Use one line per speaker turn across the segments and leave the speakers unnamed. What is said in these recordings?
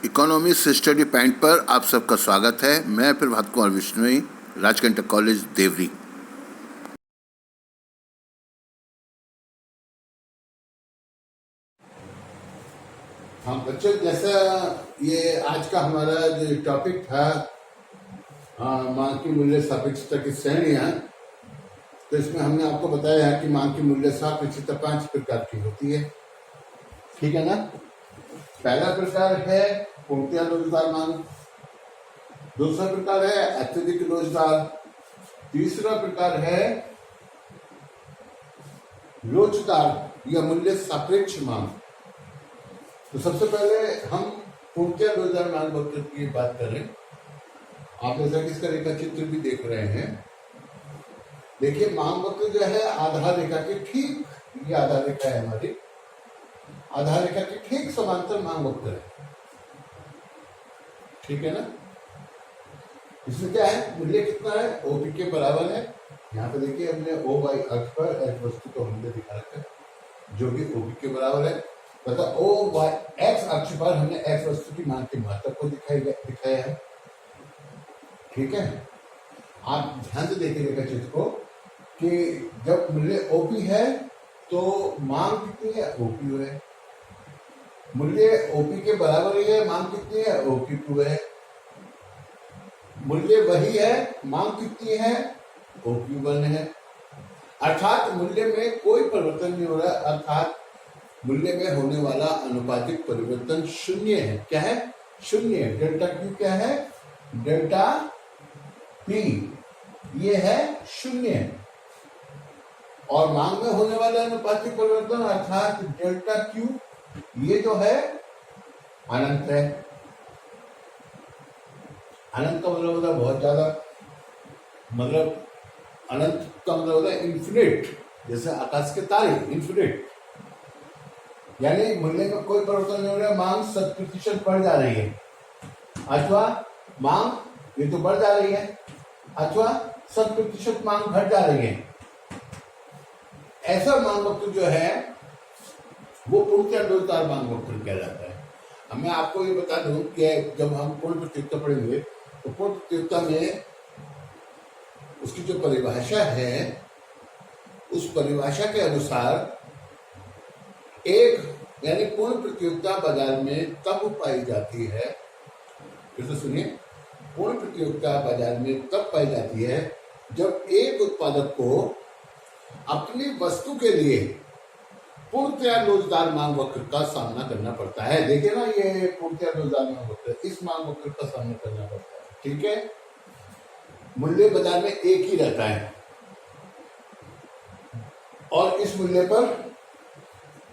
Economics study point पर आप सबका स्वागत है। मैं प्रभात कुमार विश्नोई, राजकंटक कॉलेज देवरी। हाँ बच्चों, जैसा ये आज का हमारा जो टॉपिक था मांग की मूल्य सापेक्षता की श्रेणियां, तो इसमें हमने आपको बताया है कि मांग की मूल्य सापेक्षता 5 प्रकार की होती है। ठीक है ना। पहला प्रकार है पूर्णतया लोचदार मांग, दूसरा प्रकार है अत्यधिक लोचदार, तीसरा प्रकार है लोचदार या मूल्य सापेक्ष मांग। तो सबसे पहले हम पूर्णतया लोचदार मांग वक्र की बात करें। आप जैसा कि इसका रेखा चित्र भी देख रहे हैं, देखिए मांग वक्र जो है आधार रेखा के ठीक, ये आधार रेखा है हमारी, आधार रेखा के ठीक समांतर मांग वक्र है। ठीक है ना। इसमें क्या है, मूल्य कितना है, ओपी के बराबर है। यहाँ पे देखिए हमने ओ वाई अक्ष पर एक वस्तु का मूल्य दिखा रखा है जो कि ओपी के बराबर है, तथा ओ वाई एक्स अक्ष पर हमने एक्स वस्तु की मांग की मात्रा को दिखाया है। ठीक है। आप ध्यान से देखिए रेखा चित्र को कि जब मूल्य ओपी है तो मांग कितनी है, ओपी है। मूल्य ओपी के बराबर ही है, मांग कितनी है, ओपी टू है। मूल्य वही है, मांग कितनी है, ओपी वन है। अर्थात मूल्य में कोई परिवर्तन नहीं हो रहा, अर्थात मूल्य में होने वाला अनुपातिक परिवर्तन शून्य है। क्या है, शून्य। डेल्टा क्यू क्या है, डेल्टा पी, ये है शून्य। और मांग में होने वाला अनुपातिक परिवर्तन अर्थात डेल्टा क्यू, ये जो है अनंत है। अनंत का मतलब होता है बहुत ज्यादा, मतलब अनंत का मतलब होता है इन्फिनिट, जैसे आकाश के तारे इन्फिनिट। यानी मूल्य में कोई परिवर्तन नहीं हो रहा है, मांग 100% बढ़ जा रही है, अथवा मांग ये तो बढ़ जा रही है, अथवा 100% मांग घट जा रही है। ऐसा मांग वक्र जो है वो पूर्णतया लोचदार मांग वक्र कहलाता है। अब मैं आपको ये बता दूं कि जब हम पूर्ण प्रतियोगिता पढ़ेंगे तो पूर्ण प्रतियोगिता में उसकी जो परिभाषा है, उस परिभाषा के अनुसार एक यानी पूर्ण प्रतियोगिता बाजार में तब पाई जाती है, फिर से सुनिए, पूर्ण प्रतियोगिता बाजार में तब पाई जाती है जब एक उत्पादक को अपनी वस्तु के लिए पूर्णतया लोचदार मांग वक्र का सामना करना पड़ता है। देखिए ना, ये पूर्णतया लोचदार मांग वक्र, इस मांग वक्र का सामना करना पड़ता है। ठीक है। मूल्य बाजार में एक ही रहता है और इस मूल्य पर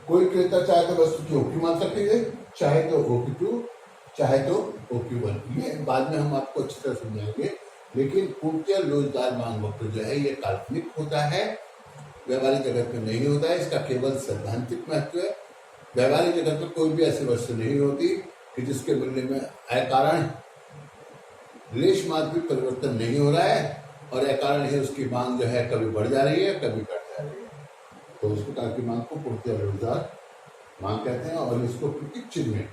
कोई क्रेता चाहे तो वस्तु की ओपी मात्रा खरीदे, चाहे तो ओपी टू, चाहे तो ओपी वन। ये बाद में हम आपको अच्छी तरह समझाएंगे। लेकिन पूर्णतया लोचदार मांग वक्र जो है ये काल्पनिक होता है, व्यवहारिक जगत में नहीं होता है। इसका केवल सैद्धांतिक महत्व है। व्यवहारिक जगत में कोई भी ऐसी वस्तु नहीं होती कि जिसके मूल्य में अकारण लेश मात्र भी परिवर्तन नहीं हो रहा है और अकारण ही उसकी मांग जो है कभी बढ़ जा रही है, कभी घट जा रही है। तो उस प्रकार की मांग को पूर्णतया लोचदार मांग कहते हैं। और इसको प्रतीक चिन्ह में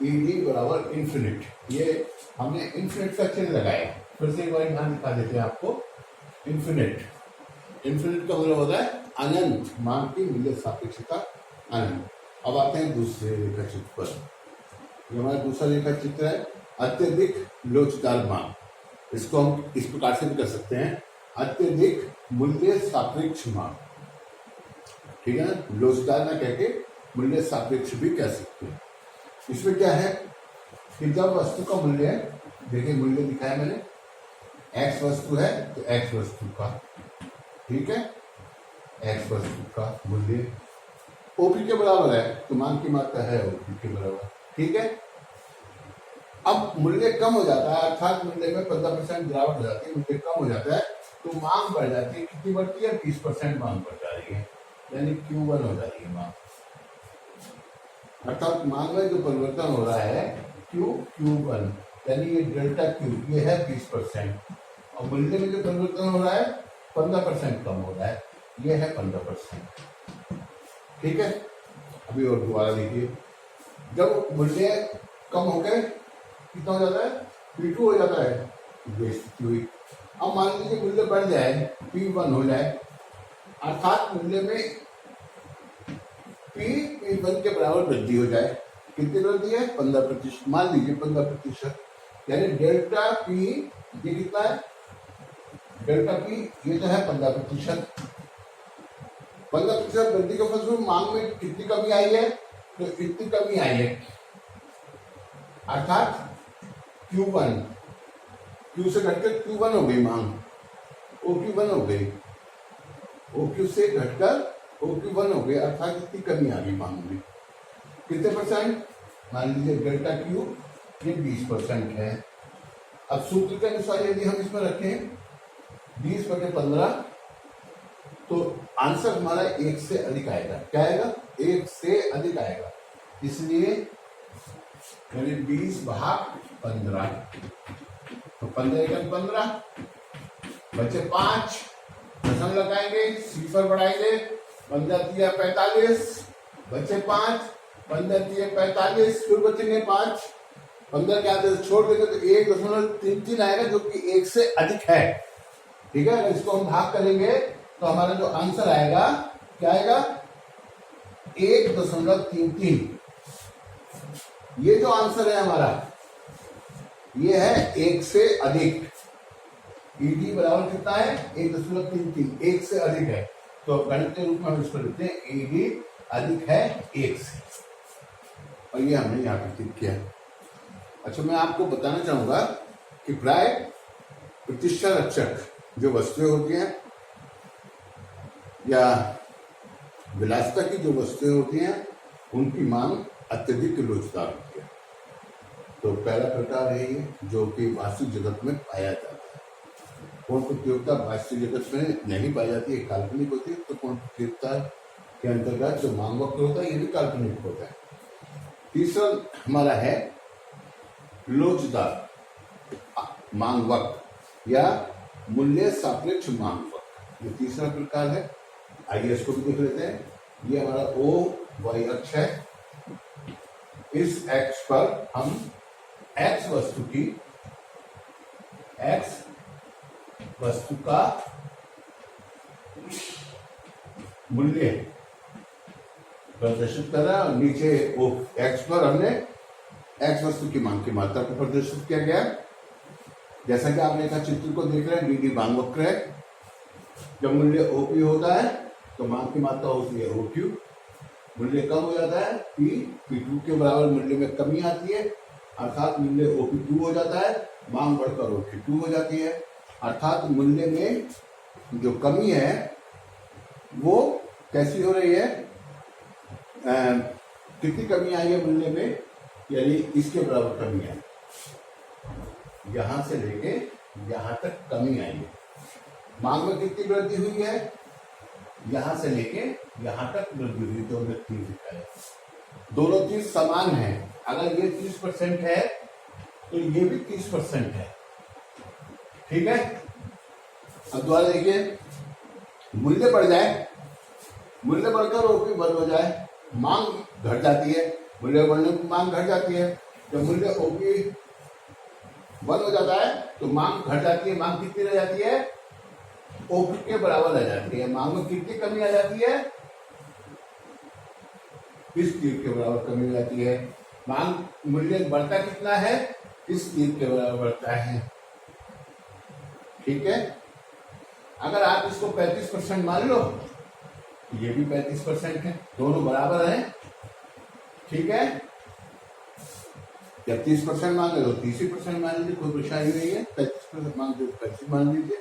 ईडी बराबर इन्फिनिट, ये हमने इन्फिनिट का चिन्ह लगाया। फिर से एक बार ध्यान दिखा देते हैं आपको। इन्फिनिट, इन्फिनिट का मतलब होता है अनंत, मांग की मूल्य सापेक्षता अनंत। अब आते हैं दूसरे रेखा चित्र पर। ये हमारा दूसरा रेखा चित्र है अत्यधिक लोचदार मांग। इसको हम इस प्रकार से भी कर सकते हैं, अत्यधिक मूल्य सापेक्ष मांग। ठीक है ना। लोचदार ना कह के मूल्य सापेक्ष भी कह सकते हैं। इसमें क्या है कि जब वस्तु का मूल्य, देखिए मूल्य दिखाया मैंने, एक्स वस्तु है तो एक्स वस्तु का, ठीक है, एक्स वस्तु का मूल्य ओपी के बराबर है तो मांग की मात्रा है ओपी के बराबर। ठीक है। अब मूल्य कम हो जाता है, अर्थात मूल्य में 15% गिरावट हो जाती है, मूल्य कम हो जाता है तो मांग बढ़ जाती है। कितनी बढ़ती है, 20% मांग बढ़ जा रही है, यानी Q1 हो जा रही है मांग। अर्थात मांग में जो परिवर्तन हो रहा है Q1, यानी ये डेल्टा क्यू, ये है 20%, और मूल्य में जो परिवर्तन हो रहा है 15% कम हो रहा है, ये है 15%। ठीक है। अभी और दोबारा देखिए, जब मूल्य कम हो गए, कितना हो जाता है, P2 हो जाता है, बेइज्जती हुई। अब मान लीजिए मूल्य बढ़ जाए, P1 हो जाए, अर्थात मूल्य में P1 के बराबर वृद्धि हो जाए। कितनी वृद्धि है, 15%, मान लीजिए 15%, यानी डेल्टा P ये कितना है, डेल्टा P ये तो है 15%। 15% वृद्धि के फलस्वरूप मांग में कितनी कमी आई है, तो इतनी कमी आई है, अर्थात Q1, Q से घटकर Q1 हो गई मांग, OQ1 हो गई, OQ से घटकर OQ1 हो गई, अर्थात इतनी कमी आ गई मांग में। कितने परसेंट, मान लीजिए डेल्टा Q ये 20% है। अब सूत्र के अनुसार यदि हम इसमें रखें 20/15, तो आंसर हमारा 1 से अधिक आएगा। क्या आएगा, 1 से अधिक आएगा, इसलिए 20/15, तो 15 बचे 5, दशम लगाएंगे, सिफर बढ़ाएंगे, 15 45, बचे 5, 15 45, फिर बचेंगे 5, 15 के आगे छोड़ देंगे तो 1.33 आएगा, जो कि 1 से अधिक है। ठीक है, अगर इसको हम भाग करेंगे तो हमारा जो आंसर आएगा, क्या आएगा, 1.33। ये जो आंसर है हमारा, ये है 1 से अधिक। ईडी बराबर कितना है, 1.33, 1 से अधिक है, तो गणित के रूप में हम इसको लिखते हैं ईडी अधिक है 1 से, और ये हमने यहाँ पे क्लिक किया। अच्छा, मैं आपको बताना चाहूंगा कि प्राय प्रतिष्ठा रक्षक जो वस्तुएं होती हैं या विलासिता की जो वस्तुएं होती हैं, उनकी मांग अत्यधिक लोचदार होती है। तो पहला प्रकार है ये, जो कि वास्तविक जगत में पाया जाता है। पूर्ण प्रतियोगिता वास्तविक जगत में नहीं पाई जाती है, काल्पनिक होती है। तो पूर्ण प्रतियोगिता के अंतर्गत जो मांग वक्र होता है, ये भी काल्पनिक होता है। तीसरा हमारा है लोचदार मांग वक्र या मूल्य सापेक्ष मांग वक्र, ये तीसरा प्रकार है। आइए इसको भी देख लेते हैं। ये हमारा OY अक्ष है, इस अक्ष पर हम X वस्तु का मूल्य प्रदर्शित कर रहा है, और नीचे X पर हमने X वस्तु की मांग की मात्रा को प्रदर्शित किया गया। जैसा कि आप रेखा चित्र को देख रहे हैं, DD मांग वक्र है। जब मूल्य OP होता है तो मांग की मात्रा होती है OQ, मूल्य कम हो जाता है P2 के बराबर मूल्य में कमी आती है, अर्थात मूल्य OP2 हो जाता है, मांग बढ़कर OQ2 हो जाती है। अर्थात मूल्य में जो कमी है वो कैसी हो रही है, कितनी कमी आई है मूल्य में, यानी इसके बराबर कमी आई, यहां से लेके यहां तक कमी आई है। मांग में कितनी वृद्धि हुई है, यहां से लेके यहां तक वृद्धि हुई, तो हमने 30 दिखाया। दोनों चीज समान है, अगर ये 30% है तो ये भी 30% है। ठीक है, अब दोबारा देखिए, मूल्य बढ़ जाए, मूल्य बढ़कर OP बंद हो जाए, मांग घट जाती है, मूल्य बढ़ने की मांग घट जाती है। जब मूल्य OP बंद हो जाता है तो मांग घट जाती है, मांग कितनी रह जाती है, OP के बराबर रह जाती है। मांग में कितनी कमी आ जाती है, इस तीर के बराबर कमी हो जाती है। मांग मूल्य बढ़ता कितना है, इस तीर के बराबर बढ़ता है। ठीक है, अगर आप इसको 35% मान लो, ये भी 35% है, दोनों बराबर हैं। ठीक है, जब 30% मांगे तो 30% मान लीजिए, कोई परेशानी नहीं है। 35% मांगे तो 35 मान लीजिए,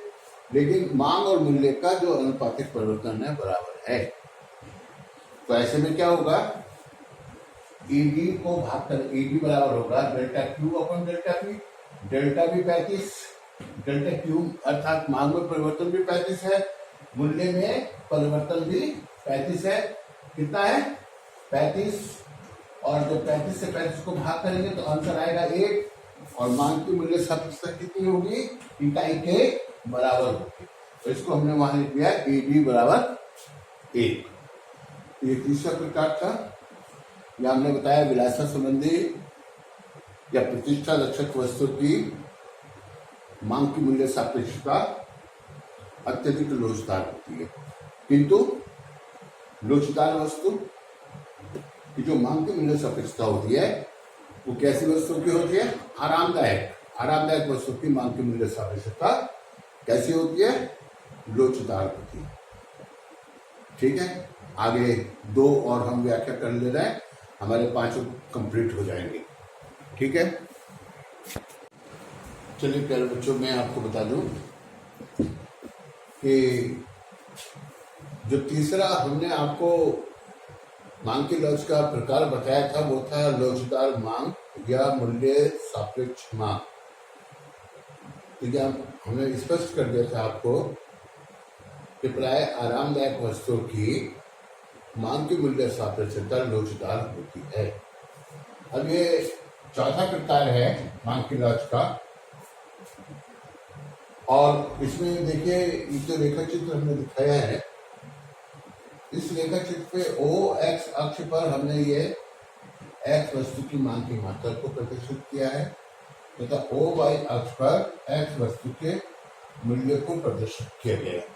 लेकिन मांग और मूल्य का जो अनुपातिक परिवर्तन है बराबर है। तो ऐसे में क्या होगा, ईडी को भाग कर ईडी बराबर होगा delta Q upon delta P। Delta भी 35, डेल्टा Q अर्थात मांग में परिवर्तन भी 35 है, मूल्य में परिवर्तन भी 35 है। कितना है, 35, और जब 35 से 35 को भाग करेंगे तो आंसर आएगा 1, और मांग की मूल्य सापेक्षता कितनी होगी, इकाई के बराबर होगी। तो इसको हमने वहां लिख दिया ईडी बराबर 1। ये तीसरा प्रकार था, यह हमने बताया विलासिता संबंधी या प्रतिष्ठा रक्षक वस्तु की मांग की मूल्य सापेक्षता अत्यधिक लोचदार होती है, किंतु लोचदार वस्तु की जो मांग की मूल्य सापेक्षता होती है वो कैसी वस्तु की होती है? आरामदायक वस्तु की मांग की मूल्य सापेक्षता कैसी होती है? लोचदार होती है। ठीक है, आगे 2 और हम व्याख्या कर ले रहे हैं, हमारे 5 कंप्लीट हो जाएंगे। ठीक है, चलिए प्यारे बच्चों, मैं आपको बता दूं कि जो तीसरा हमने आपको मांग की लोच का प्रकार बताया था वो था लोचदार मांग या मूल्य सापेक्ष मांग। तो क्या हमने स्पष्ट कर दिया था आपको कि प्राय आरामदायक वस्तुओं की मांग की मूल्य सापेक्षता लोचदार होती है। अब ये चौथा प्रकार है मांग की लोच का, और इसमें देखिए ये जो रेखा चित्र हमने दिखाया है, इस रेखा चित्र पे ओ एक्स अक्ष पर हमने ये एक्स वस्तु की मांग की मात्रा को प्रदर्शित किया है तथा ओ वाई अक्ष पर एक्स वस्तु के मूल्य को प्रदर्शित किया गया है।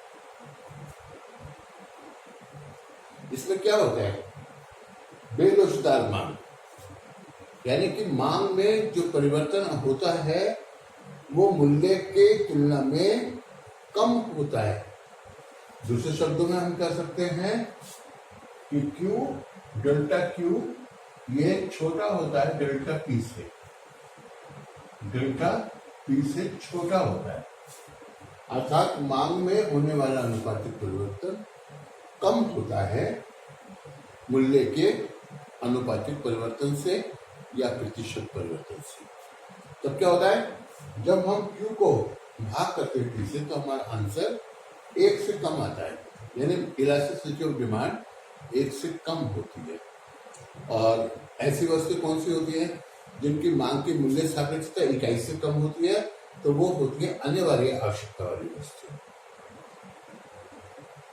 इसमें क्या होता है? बेलोचदार मांग, यानी कि मांग में जो परिवर्तन होता है वो मूल्य के तुलना में कम होता है। दूसरे शब्दों में हम कह सकते हैं कि Q डेल्टा Q ये छोटा होता है डेल्टा P से छोटा होता है, अर्थात मांग में होने वाला अनुपातिक परिवर्तन कम होता है मूल्य के अनुपातिक परिवर्तन से या प्रतिशत परिवर्तन से। तब क्या होता है? जब हम Q को भाग करते हैं P से तो हमारा आंसर 1 से कम आता है, यानी इलास्टिसिटी ऑफ डिमांड 1 से कम होती है। और ऐसी वस्तु कौन सी होती है जिनकी मांग की मूल्य सापेक्षता इकाई से कम होती है? तो वो होती है अनिवार्य आवश्यकता वाली वस्तु।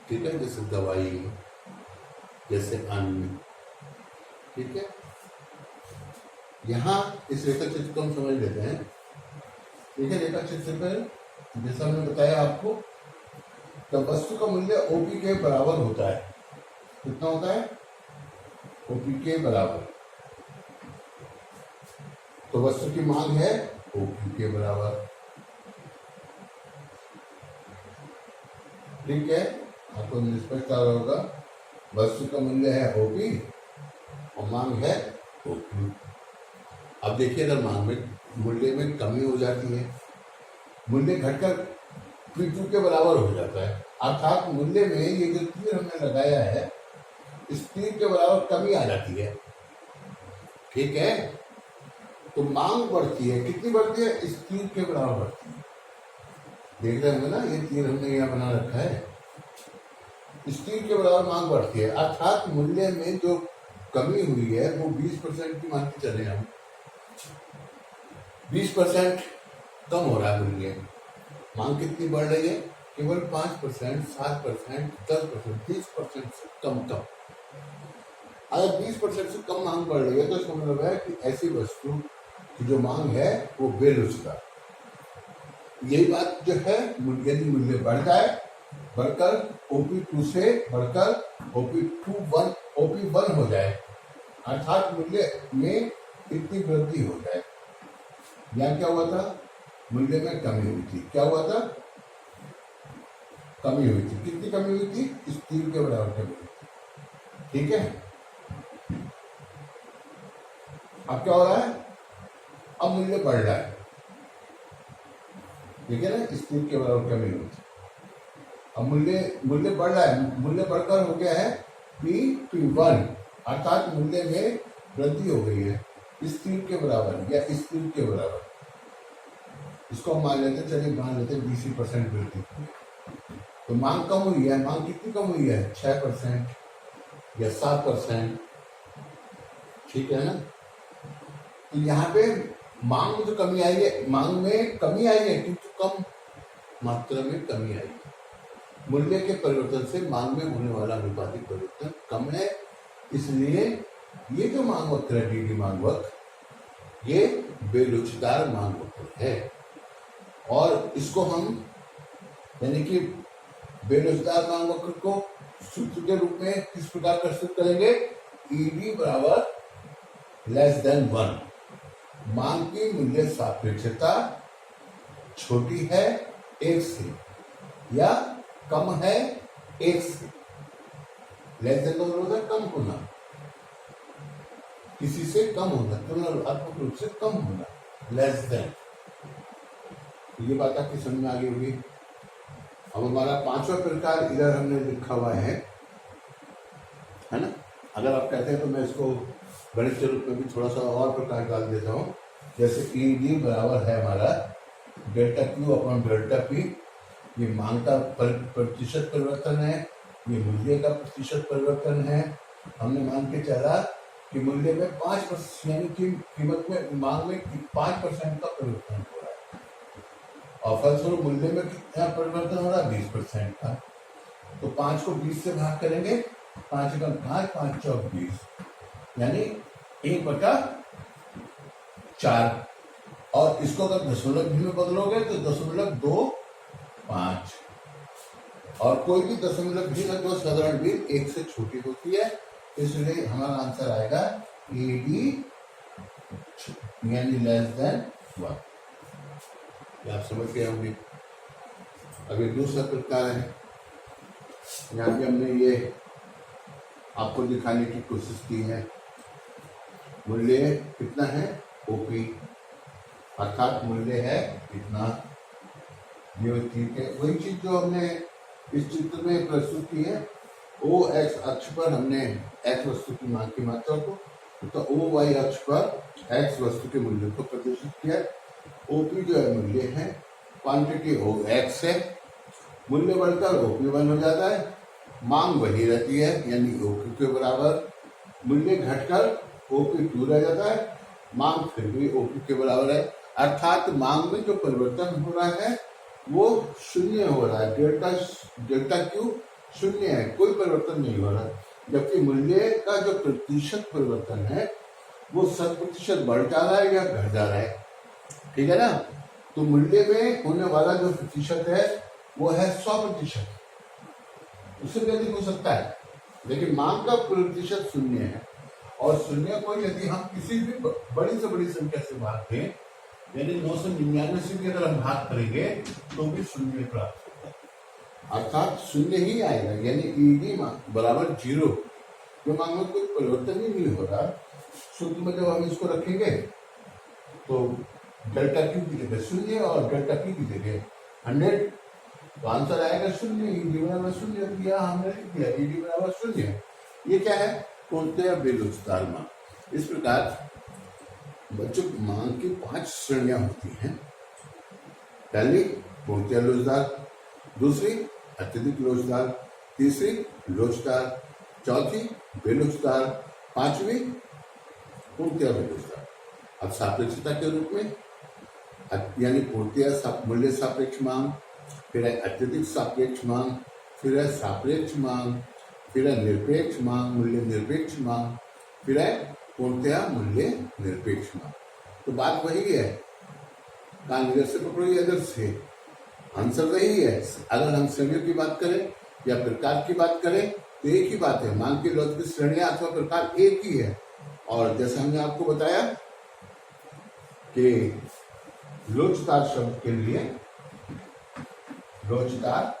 ठीक है, जैसे दवाई, जैसे अन्न। ठीक है, यहाँ इस रेखा चित्र को हम समझ लेते हैं। ठीक है, रेखा चित्र पर जैसा हमने बताया आपको, तो वस्तु का मूल्य ओपी के बराबर होता है। कितना होता है? ओपी के बराबर। तो वस्तु की मांग है ओपी के बराबर। ठीक है, आपको निष्पक्ष आ रहा होगा, वस्तु का मूल्य है ओपी और मांग है ओपी। अब देखिए, अगर मांग में मूल्य में कमी हो जाती है, मूल्य घटकर P2 के बराबर हो जाता है, अर्थात मूल्य में ये जो तीर हमने लगाया है इस तीर के बराबर कमी आ जाती है। ठीक है, तो मांग बढ़ती है। कितनी बढ़ती है? इस तीर के बराबर बढ़ती है। देख रहे होंगे ना, ये तीर हमने यहाँ बना रखा है, इस तीर के बराबर मांग बढ़ती है, अर्थात मूल्य में जो कमी हुई है वो 20% की मान के चले हम, 20% कम हो रहा है मूल्य। मांग कितनी बढ़ रही है? केवल 5%, 7%, 10%, 30% से कम। अगर 20% से कम मांग बढ़ रही है तो इसका मतलब है कि ऐसी वस्तु की जो मांग है वो बेरोजगार। यही बात जो है, यदि मूल्य बढ़ जाए, बढ़कर OP2 से बढ़कर OP1 हो जाए, अर्थात मूल्य में इतनी वृद्धि हो जाए। यहाँ क्या हुआ था? मूल्य में कमी हुई थी। क्या हुआ था? कमी हुई थी। कितनी कमी हुई थी? इस तीर के बराबर कमी हुई थी। ठीक है, अब क्या हो रहा है? अब मूल्य बढ़ रहा है। ठीक है ना, इस तीर के बराबर कमी हुई थी, अब मूल्य बढ़ रहा है। मूल्य बढ़कर हो गया है P1, अर्थात मूल्य में वृद्धि हो गई है इस तीर के बराबर या इस तीर के बराबर। इसको हम मान लेते हैं, चलिए मान लेते हैं 20% वृद्धि। तो मांग कम हुई है। मांग कितनी कम हुई है? 6% या 7%। ठीक है ना, तो यहाँ पे मांग में जो कमी आई है, मांग में कमी आई है किंतु कम मात्रा में कमी आई है। मूल्य के परिवर्तन से मांग में होने वाला अनुपातिक परिवर्तन कम है, इसलिए ये जो मांग वक्र है, डी मांग वक्र, ये बेलोचदार मांग वक्र है। और इसको हम यानी कि बेलोचदार मांग वक्र को सूत्र के रूप में किस प्रकार प्रस्तुत करेंगे? ईडी बराबर लेस देन 1। मांग की मूल्य सापेक्षता छोटी है 1 से या कम है 1 से। लेस देन का मतलब होता है कम होना, किसी से कम होना, तुलनात्मक रूप से कम होना, लेस देन। ये बात आपकी समझ में आ गई होगी। अब हमारा 5वां प्रकार इधर हमने लिखा हुआ है ना। अगर आप कहते हैं तो मैं इसको गणित के रूप में भी थोड़ा सा और प्रकार डाल देता हूँ। जैसे ईडी बराबर है हमारा delta Q upon delta P. ये मांग का प्रतिशत परिवर्तन है, ये मूल्य का प्रतिशत परिवर्तन है। हमने मान के चला कि मूल्य में 5% यानी कि कीमत में मांग में 5% का परिवर्तन हो रहा है और फलस्वरूप मूल्य में कितना परिवर्तन हो रहा है? 20% का। तो 5 को 20 से भाग करेंगे, 5 का 5, 5 चौक 20, यानी 1/4। और इसको अगर दशमलव भी में बदलोगे तो 0.25। और कोई भी दशमलव भी ना जो साधारण भी 1 से छोटी होती है, इसलिए हमारा आंसर आएगा ईडी यानी लेस देन 1। आप समझ गए होंगे। अभी दूसरा प्रकार है, यहाँ पे हमने ये आपको दिखाने की कोशिश की है। मूल्य कितना है? ओपी, अर्थात मूल्य है कितना। ये ठीक है, वही चीज जो हमने इस चित्र में प्रस्तुत की है। ओ एक्स अक्ष पर हमने एक्स वस्तु की मांग की मात्रा को, तो ओ वाई अक्ष पर एक्स वस्तु के मूल्य को प्रदर्शित किया। ओपी जो है मूल्य है, क्वांटिटी ओ एक्स है, मूल्य बढ़कर ओपी 1 हो जाता है, मांग वही रहती है यानी ओपी के बराबर, मूल्य घटकर ओपी 2 रह जाता है, मांग फिर भी ओपी के बराबर है। अर्थात मांग में जो परिवर्तन हो रहा है वो शून्य हो रहा है। डेल्टा क्यू शून्य है, कोई परिवर्तन नहीं हो रहा। जबकि मूल्य का जो प्रतिशत परिवर्तन है वो 100% बढ़ जा रहा है या घट जा रहा है, ठीक है ना। तो मूल्य में होने वाला जो प्रतिशत है वो है 100%, उससे भी अधिक हो सकता है। लेकिन मांग का प्रतिशत शून्य है, और शून्य को यदि हम किसी भी बड़ी से बड़ी संख्या से भाग दें, यानी 999 से भी अगर हम भाग करेंगे तो भी शून्य प्राप्त होगा, अर्थात शून्य ही आएगा। यानी ईडी बराबर 0, जो मांग में कोई परिवर्तन ही नहीं हो रहा। सूत्र में जब हम इसको रखेंगे तो डेल्टा क्यू की जगह 0 और डेल्टा पी की जगह 100, तो आंसर आएगा 0। ईडी बराबर 0 दिया हमने, लिख दिया ईडी बराबर 0। ये क्या है? पूर्णतया बेलोचदार मांग। इस प्रकार बच्चों मांग की 5 श्रेणियां होती हैं। पहली पूर्णतया लोचदार, दूसरी अत्यधिक लोचदार, तीसरी लोचदार, चौथी बेलोचदार, पांचवी पूर्णतया बेलोचदार। अब सापेक्षता के रूप में यानी पूर्णतया मूल्य सापेक्ष मांग, फिर है अत्यधिक सापेक्ष मांग, फिर है सापेक्ष मांग, फिर है निरपेक्ष मांग, मूल्य निरपेक्ष मांग, फिर है पूर्णतया मूल्य निरपेक्ष मांग। तो बात वही है, कान इधर से पकड़ो या इधर से, आंसर वही है। अगर हम श्रेणियों की बात करें या प्रकार की बात करें तो एक ही बात है, मांग की लोच की श्रेणियां अथवा प्रकार एक ही है। और जैसे हमने आपको बताया कि लोचदार शब्द के लिए, लोचदार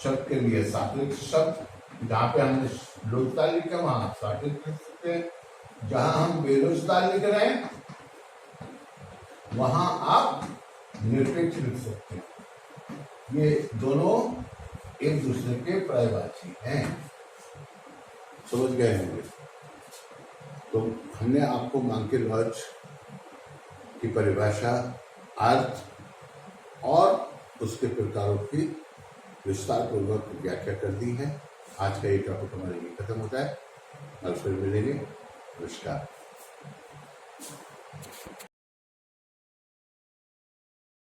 शब्द के लिए सापेक्ष शब्द, जहां पे हमने लोचदार लिखा वहां सापेक्ष लिख सकते हैं। जहां हम बेलोचदार लिख रहे हैं वहां आप निरपेक्ष लिख सकते हैं। ये दोनों एक दूसरे के पर्यायवाची हैं, समझ गए होंगे। तो हमने आपको मांग के लॉज की परिभाषा, अर्थ और उसके प्रकारों की विस्तार पूर्वक व्याख्या कर दी है। आज का ये टॉपिक हमारे लिए खत्म होता है, और फिर मिलेंगे। नमस्कार।